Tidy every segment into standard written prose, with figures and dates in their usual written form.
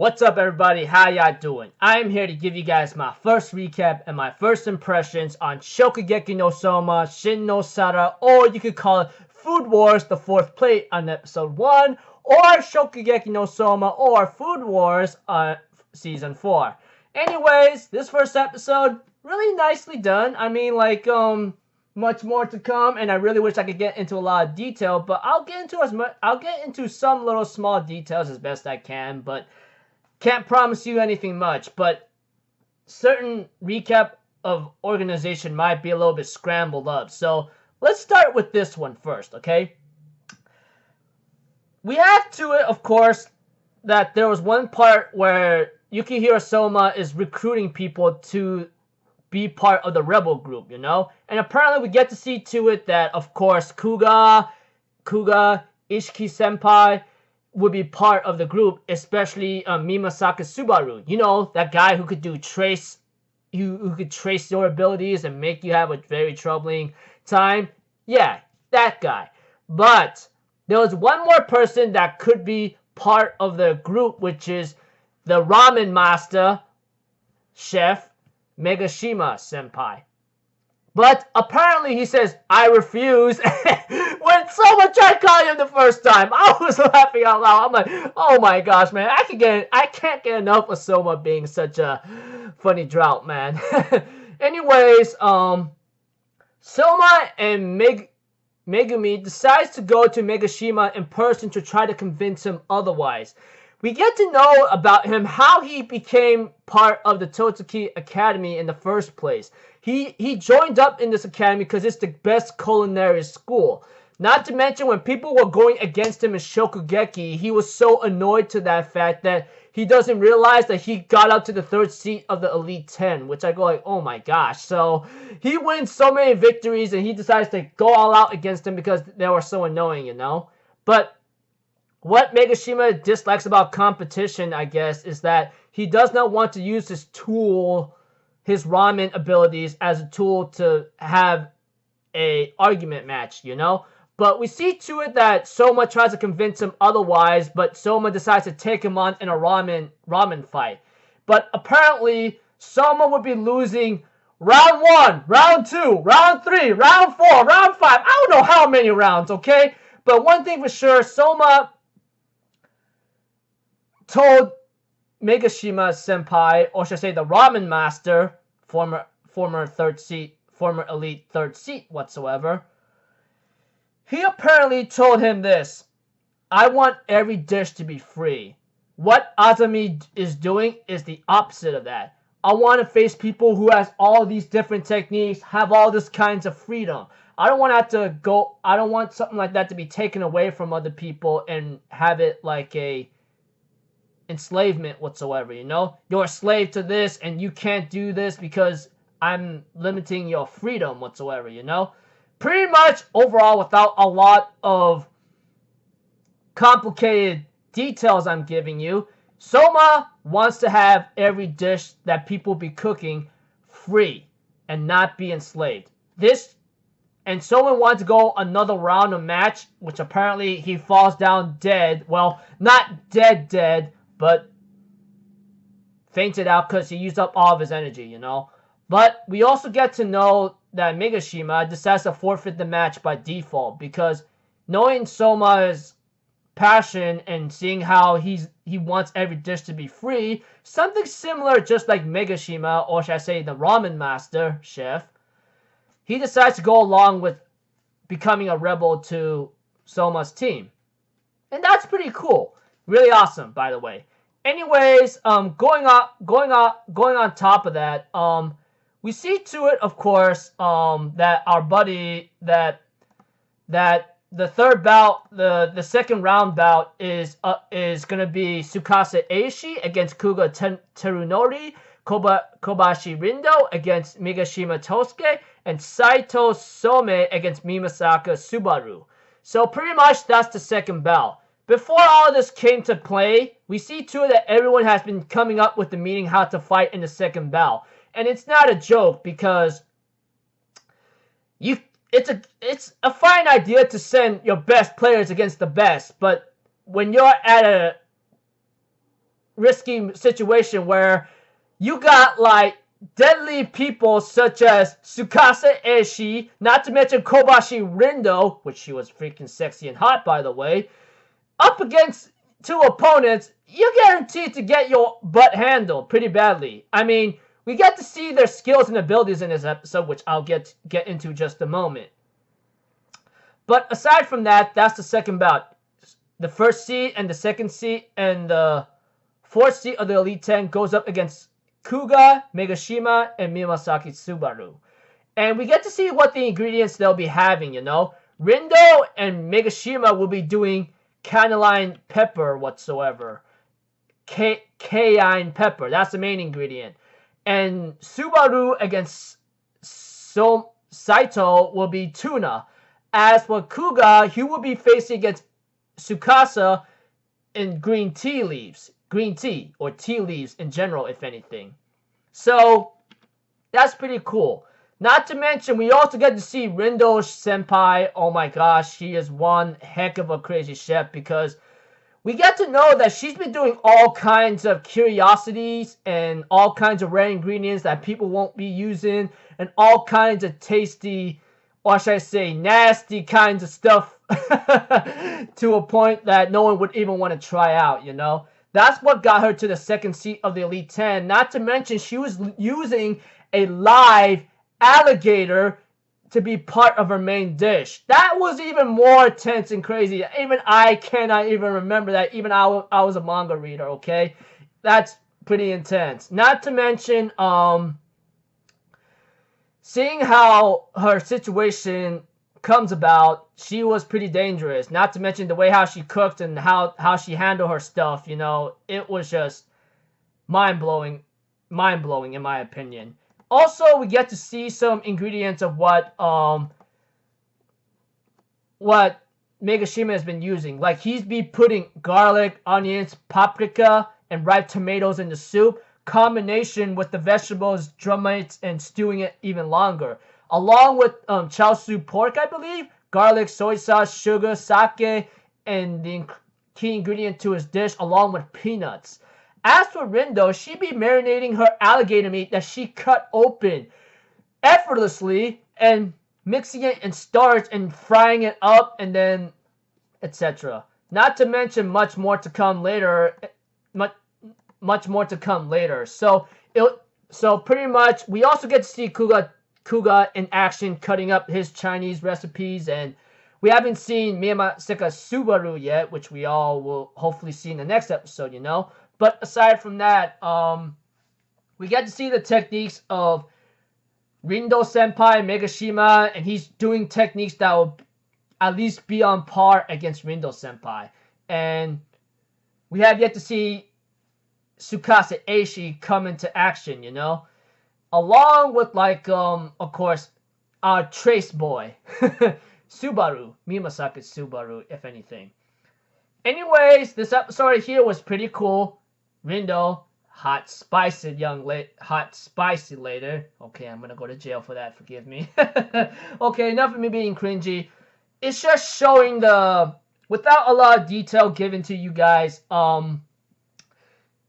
What's up, everybody? How y'all doing? I'm here to give you guys my first recap and my first impressions on Shokugeki no Souma, Shin no Sara, or you could call it Food Wars, the 4th plate on episode 1, or Shokugeki no Souma, or Food Wars on season 4. Anyways, this first episode, really nicely done. I mean, much more to come, and I really wish I could get into a lot of detail, but I'll get into some little small details as best I can, but can't promise you anything much. But certain recap of organization might be a little bit scrambled up. So let's start with this one first, okay? We have to it, of course, that there was one part where Yukihiro Souma is recruiting people to be part of the rebel group, you know? And apparently we get to see to it that, of course, Kuga, Ishiki Senpai would be part of the group, especially Mimasaka Subaru. You know, that guy who could trace your abilities and make you have a very troubling time. Yeah, that guy. But there was one more person that could be part of the group, which is the ramen master chef Megashima Senpai. But apparently he says, I refuse. When someone tried calling him the first time, I was laughing out loud. I'm like, oh my gosh, man. I can't get enough of Souma being such a funny drought, man. Anyways, Souma and Megumi decides to go to Megashima in person to try to convince him otherwise. We get to know about him, how he became part of the Totsuki Academy in the first place. He joined up in this academy because it's the best culinary school. Not to mention, when people were going against him in Shokugeki, he was so annoyed to that fact that he doesn't realize that he got up to the 3rd seat of the Elite 10, which I go like, oh my gosh. So he wins so many victories and he decides to go all out against him because they were so annoying, you know? But what Megashima dislikes about competition, I guess, is that he does not want to use his tool, his ramen abilities, as a tool to have a argument match, you know? But we see to it that Souma tries to convince him otherwise, but Souma decides to take him on in a ramen fight. But apparently, Souma would be losing round 1, round 2, round 3, round 4, round 5. I don't know how many rounds, okay? But one thing for sure, Souma told Megashima Senpai, or should I say the ramen master, former elite 3rd seat whatsoever, he apparently told him this: I want every dish to be free. What Azami is doing is the opposite of that. I want to face people who has all these different techniques, have all this kinds of freedom. I don't want something like that to be taken away from other people and have it like a enslavement whatsoever, you know? You're a slave to this and you can't do this because I'm limiting your freedom whatsoever, you know? Pretty much overall, without a lot of complicated details I'm giving you, Souma wants to have every dish that people be cooking free and not be enslaved. And Souma wants to go another round of match, which apparently he falls down dead. Well, not dead, but fainted out because he used up all of his energy, you know? But we also get to know that Megashima decides to forfeit the match by default because knowing Souma's passion and seeing how he wants every dish to be free, something similar just like Megashima, or should I say the ramen master chef, he decides to go along with becoming a rebel to Souma's team. And that's pretty cool. Really awesome, by the way. Anyways, going on top of that, we see to it, of course, that our buddy, that the third bout, the second round bout is gonna be Tsukasa Eishi against Kuga Terunori, Kobashi Rindo against Megashima Tosuke, and Saito Some against Mimasaka Subaru. So pretty much that's the second bout. Before all of this came to play, we see to it that everyone has been coming up with the meaning how to fight in the second bout. And it's not a joke because it's a fine idea to send your best players against the best, but when you're at risky situation where you got like deadly people such as Tsukasa Eishi, not to mention Kobashi Rindo, which she was freaking sexy and hot by the way, up against two opponents. You're guaranteed to get your butt handled pretty badly. I mean, we get to see their skills and abilities in this episode, which I'll get into just a moment. But aside from that, that's the second bout. The first seed and the second seed and the fourth seed of the Elite 10 goes up against Kuga, Megashima, and Miyamasaki Subaru. And we get to see what the ingredients they'll be having, you know. Rindo and Megashima will be doing cayenne pepper whatsoever. Cayenne pepper, that's the main ingredient. And Subaru against Saito will be tuna. As for Kuga, he will be facing against Tsukasa in green tea leaves. Green tea, or tea leaves in general, if anything. So, that's pretty cool. Not to mention, we also get to see Rindo Senpai. Oh my gosh, she is one heck of a crazy chef, because we get to know that she's been doing all kinds of curiosities and all kinds of rare ingredients that people won't be using, and all kinds of tasty, or should I say nasty kinds of stuff to a point that no one would even want to try out, you know? That's what got her to the second seat of the Elite 10. Not to mention, she was using a live alligator to be part of her main dish. That was even more tense and crazy. Even I cannot even remember that. Even I was a manga reader, okay? That's pretty intense. Not to mention, seeing how her situation comes about, she was pretty dangerous. Not to mention the way how she cooked and how she handled her stuff, you know. It was just mind-blowing in my opinion. Also, we get to see some ingredients of what Megashima has been using. Like, he's been putting garlic, onions, paprika, and ripe tomatoes in the soup, combination with the vegetables, drummates, and stewing it even longer. Along with chaosu pork, I believe, garlic, soy sauce, sugar, sake, and the key ingredient to his dish, along with peanuts. As for Rindo, she be marinating her alligator meat that she cut open effortlessly and mixing it in starch and frying it up, and then etc. Not to mention much more to come later. Much more to come later. So pretty much we also get to see Kuga in action, cutting up his Chinese recipes, and we haven't seen Miyamasaki Subaru yet, which we all will hopefully see in the next episode, you know. But aside from that, we get to see the techniques of Rindo Senpai, Megashima, and he's doing techniques that will at least be on par against Rindo Senpai. And we have yet to see Tsukasa Eishi come into action, you know. Along with, like, of course, our Trace Boy, Subaru, Miyamasaki Subaru, if anything. Anyways, this episode right here was pretty cool. Rindo, hot spicy later. Okay, I'm gonna go to jail for that, forgive me. Okay, enough of me being cringy. It's just showing without a lot of detail given to you guys,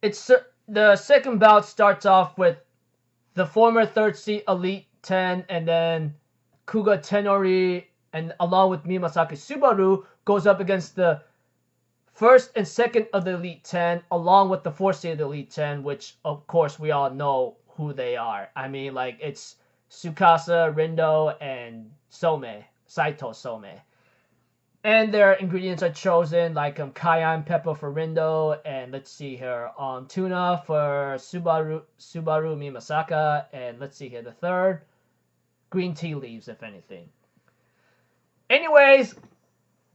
it's the second bout starts off with the former third seed Elite 10, and then Kuga Tenori, and along with Miyamasaki Subaru, goes up against the first and second of the Elite 10, along with the fourth seed of the Elite 10, which, of course, we all know who they are. I mean, like, it's Tsukasa, Rindo, and Saito Some. And their ingredients are chosen, like cayenne pepper for Rindo, and let's see here, tuna for Subaru Miyamasaka, and let's see here, the third, green tea leaves, if anything. Anyways,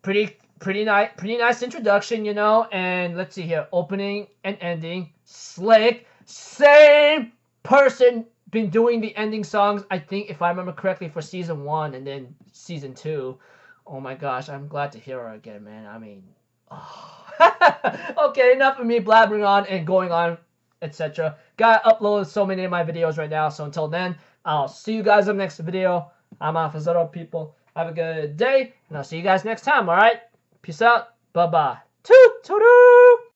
pretty nice introduction, you know, and let's see here, opening and ending, slick, same person been doing the ending songs, I think, if I remember correctly, for season 1 and then season 2. Oh my gosh, I'm glad to hear her again, man. I mean, oh. Okay, enough of me blabbering on and going on, etc. Gotta upload so many of my videos right now, so until then, I'll see you guys in the next video. I'm Alpha Zero, people. Have a good day, and I'll see you guys next time, alright? Peace out. Bye-bye. Toot-toot-toot!